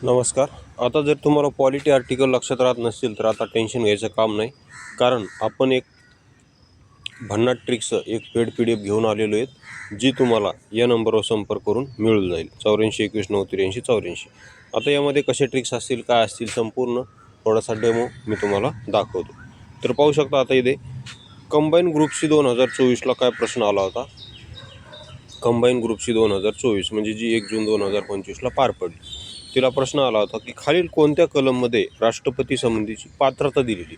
नमस्कार. आता जर तुम्हाला पॉलिटी आर्टिकल लक्षात राहत नसतील तर आता टेन्शन घ्यायचं काम नाही, कारण आपण एक भन्नाट ट्रिक्सचं एक पेड PDF घेऊन आलेलो आहेत, जी तुम्हाला या नंबरवर संपर्क करून मिळून जाईल. 84219384. आता यामध्ये कसे ट्रिक्स असतील, काय असतील, संपूर्ण थोडासा डेमो मी तुम्हाला दाखवतो. तर पाहू शकता आता इथे कंबाईन ग्रुपची 2024ला काय प्रश्न आला होता. कंबाईन ग्रुपची 2024 म्हणजे जी 1 जून 2025ला पार पडली. तिला प्रश्न आला होता की खालील कोणत्या कलममध्ये राष्ट्रपती संबंधीची पात्रता दिलेली.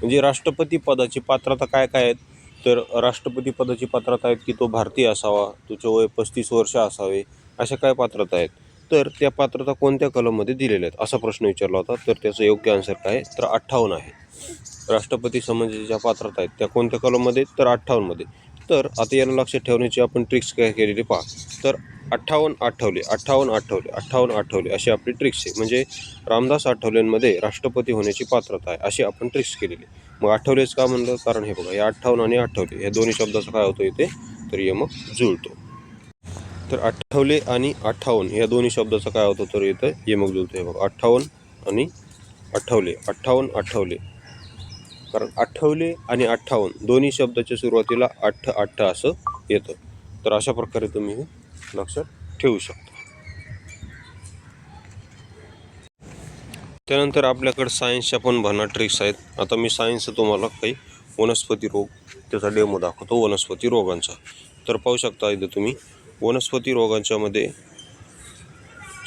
म्हणजे राष्ट्रपती पदाची पात्रता काय काय आहेत, तर राष्ट्रपती पदाची पात्रता आहेत की तो भारतीय असावा, त्याचे वय 35 वर्ष असावे, अशा काय पात्रता आहेत. तर त्या पात्रता कोणत्या कलममध्ये दिलेल्या आहेत असा प्रश्न विचारला होता. तर त्याचं योग्य आन्सर काय आहे, तर 58 आहे. राष्ट्रपती संबंधीच्या ज्या पात्रता आहेत त्या कोणत्या कलममध्ये, तर 58 मध्ये. तर आता याला लक्षात ठेवण्याची आपण ट्रिक्स काय केलेली पहा. तर 58 आठवले, 58 आठवले, 58 आठवले अशी आपली ट्रिक्स आहे. म्हणजे रामदास आठवलेंमध्ये राष्ट्रपती होण्याची पात्रता आहे अशी आपण ट्रिक्स केलेली. मग आठवलेच का म्हणलं, कारण हे बघा, हे 58 आणि आठवले या दोन्ही शब्दाचं काय होतं इथे, तर यमक जुळतो. तर आठवले आणि 58 या दोन्ही शब्दाचं काय होतं, तर इथं यमक जुळतो. हे बघा, 58 आणि आठवले, 58 आठवले. कारण आठवले आणि 58 दोन्ही शब्दाच्या सुरुवातीला 8 असं येतं. तर अशा प्रकारे तुम्ही हे लक्षात ठेवू शकता. त्यानंतर आपल्याकडे सायन्सच्या पण भन्नाट ट्रिक्स आहेत. आता मी सायन्सचं तुम्हाला काही वनस्पती रोग त्याचा डेमो दाखवतो, वनस्पती रोगांचा. तर पाहू शकता इथे तुम्ही वनस्पती रोगांच्या मध्ये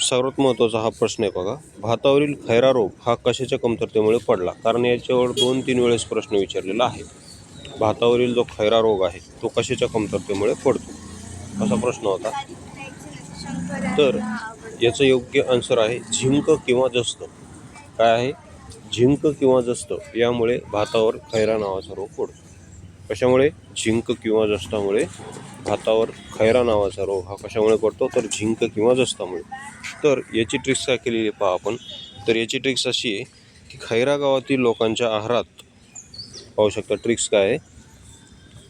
सर्वात महत्त्वाचा हा प्रश्न आहे बघा. भातावरील खैरा रोग हा कशाच्या कमतरतेमुळे पडला. कारण याच्यावर 2-3 वेळेस प्रश्न विचारलेला आहे. भातावरील जो खैरा रोग आहे तो कशाच्या कमतरतेमुळे पडतो असा प्रश्न होता. तर याचं योग्य आन्सर आहे झिंक किंवा जस्त. काय आहे, झिंक किंवा जस्त यामुळे भातावर खैरा नावाचा रोग पडतो. कशामुळे, झिंक किंवा जस्तामुळे भातावर खैरा नावाचा रोग हा कशामुळे पडतो, तर झिंक किंवा जस्तामुळे. तर याची ट्रिक्स काय केलेली पहा आपण. तर याची ट्रिक्स अशी आहे की खैरा गावातील लोकांच्या आहारात, पाहू शकता ट्रिक्स काय आहे,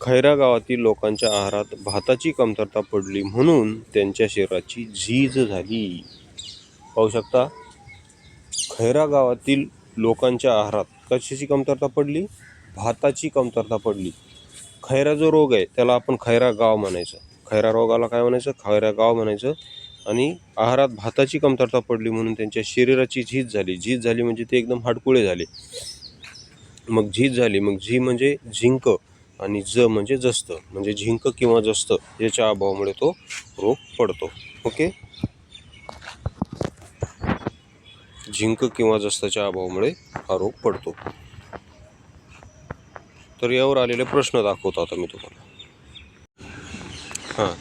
खैरा गावातील लोकांच्या आहारात भाताची कमतरता पडली म्हणून त्यांच्या शरीराची झीज झाली. पाहू शकता, खैरा गावातील लोकांच्या आहारात कशाची कमतरता पडली, भाताची कमतरता पडली. खैरा जो रोग आहे त्याला आपण खैरा गाव म्हणायचं, खैरा रोगाला काय म्हणायचं, खैरा गाव म्हणायचं. आणि आहारात भाताची कमतरता पडली म्हणून त्यांच्या शरीराची झीज झाली. झीज झाली म्हणजे ते एकदम हाडकुळे झाले. मग झीज झाली, मग झी म्हणजे झिंक आणि ज म्हणजे जस्त, म्हणजे झिंक किंवा जस्त याच्या अभावामुळे तो रोग पडतो. ओके, झिंक किंवा जस्ताच्या अभावामुळे हा रोग पडतो. तर यावर आलेले प्रश्न दाखवतो आता मी तुम्हाला.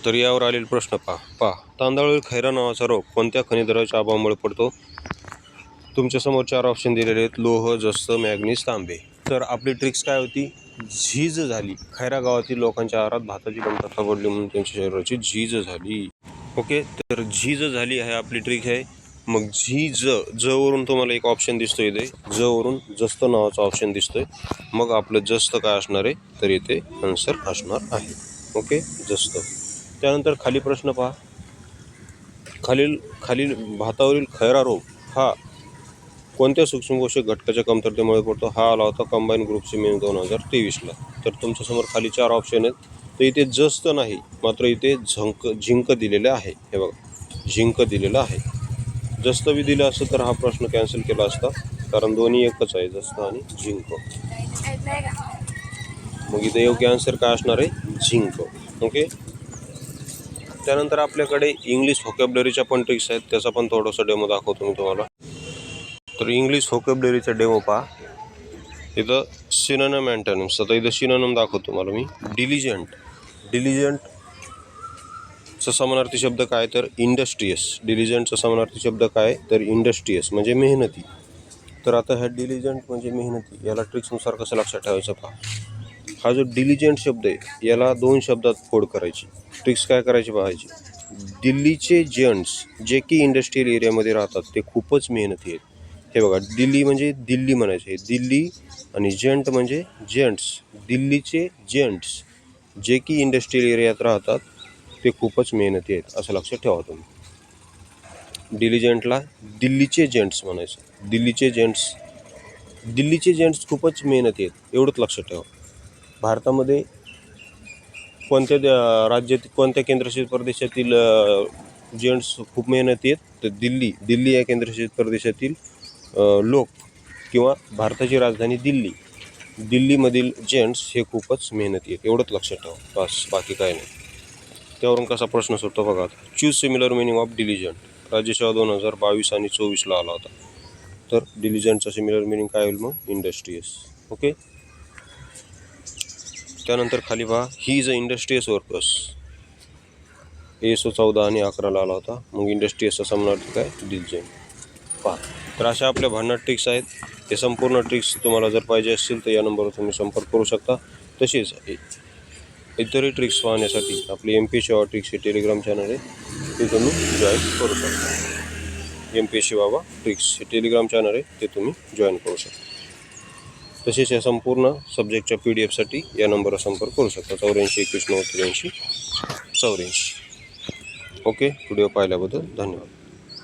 तर यावर आलेले प्रश्न पहा. तांदळावरील खैरा नावाचा रोग कोणत्या खनिजद्रव्याच्या अभावामुळे पडतो. तुमच्यासमोर 4 ऑप्शन दिलेले आहेत, लोह, जस्त, मॅग्नीज, तांबे. तर आपली ट्रिक्स काय होती, झीज झाली. खैरा गावातील लोकांच्या आहारात भाताची कमतरता पडली म्हणून त्यांच्या शरीराची झीज झाली. ओके, तर झीज झाली आहे आपली ट्रिक आहे. मग झीज, ज वरून तुम्हाला एक ऑप्शन दिसतोय इथे, ज वरून जस्त नावाचा ऑप्शन दिसतोय. मग आपलं जस्त काय असणार आहे, तर इथे आन्सर असणार आहे. ओके, जस्त. त्यानंतर खाली प्रश्न पहा. खालील भातावरील खैरा रोग हा कोणत्या सूक्ष्म पोषक घटकाच्या कमतरतेमुळे पडतो. हा आला होता कंबाईन ग्रुपची मे 2023ला. तर तुमच्यासमोर खाली 4 ऑप्शन आहेत. तर इथे जस्त नाही, मात्र इथे झिंक दिलेले आहे. हे बघा, झिंक दिलेलं आहे. जस्त बी दिलं असतं तर हा प्रश्न कॅन्सल केला असता, कारण दोन्ही एकच आहे, जस्त आणि झिंक. मग इथे योग्य आन्सर काय असणार आहे, झिंक. ओके, त्यानंतर आपल्याकडे इंग्लिश व्होकॅब्युलरीच्या पण ट्रिक्स आहेत, त्याचा पण थोडासा डेमो दाखवतो मी तुम्हाला. तर इंग्लिश व्होकॅब्युलरीचा डेमो पहा. इथं सिनोनिम अँटोनिम्स. आता इथं सिनोनिम दाखवतो तुम्हाला मी. डिलिजंटचा समानार्थी शब्द काय, तर इंडस्ट्रियस. डिलिजंटचा समानार्थी शब्द काय, तर इंडस्ट्रियस म्हणजे मेहनती. तर आता ह्या डिलिजंट म्हणजे मेहनती याला ट्रिक्सनुसार कसं लक्षात ठेवायचं पहा. हा जो डिलिजंट शब्द आहे याला 2 शब्दात फोड करायची. ट्रिक्स काय करायची पाहायची. दिल्लीचे जेंट्स जे की इंडस्ट्रियल एरियामध्ये राहतात ते खूपच मेहनती आहेत. हे बघा, दिल्ली म्हणजे दिल्ली म्हणायचे, दिल्ली, आणि जेंट म्हणजे जेंट्स. दिल्लीचे जेंट्स जे की इंडस्ट्रियल एरियात राहतात ते खूपच मेहनती आहेत असं लक्षात ठेवा तुम्ही. डिलिजंटला दिल्लीचे जेंट्स म्हणायचं. दिल्लीचे जेंट्स खूपच मेहनती आहेत, एवढंच लक्षात ठेवा. भारतामध्ये कोणत्या राज्यात कोणत्या केंद्रशासित प्रदेशातील जेंट्स खूप मेहनती आहेत, तर दिल्ली या केंद्रशासित प्रदेशातील लोक किंवा भारताची राजधानी दिल्लीमधील जेंट्स हे खूपच मेहनती आहेत, एवढंच लक्षात ठेवा. बस, बाकी काय नाही. त्यावरून कसा प्रश्न सुटतो बघा. Choose similar meaning of diligent. राज्यसेवा 2022 आणि 24ला आला होता. तर डिलिजंटचा सिमिलर मिनिंग काय होईल मग? इंडस्ट्रियस. ओके. त्यानंतर खाली पहा, he is a industrious workers. ASO 14 आणि 11ला आला होता. मग इंडस्ट्रियसचा समानार्थी काय? डिलिजंट. पहा, तर अशा आपल्या भन्नाट ट्रिक्स आहेत. हे संपूर्ण ट्रिक्स तुम्हाला जर पाहिजे असतील तर या नंबरवर तुम्ही संपर्क करू शकता. तसेच इतरही ट्रिक्स पाहण्यासाठी आपली MPSC बाबा ट्रिक्स हे टेलिग्राम चॅनल आहे, ते तुम्ही जॉईन करू शकता. MPSC बाबा ट्रिक्स हे टेलिग्राम चॅनल आहे, ते तुम्ही जॉईन करू शकता. तसेच या संपूर्ण सब्जेक्टच्या PDF साठी या नंबरवर संपर्क करू शकता. 84 21 90 83 84. ओके. व्हिडिओ पाहिल्याबद्दल धन्यवाद.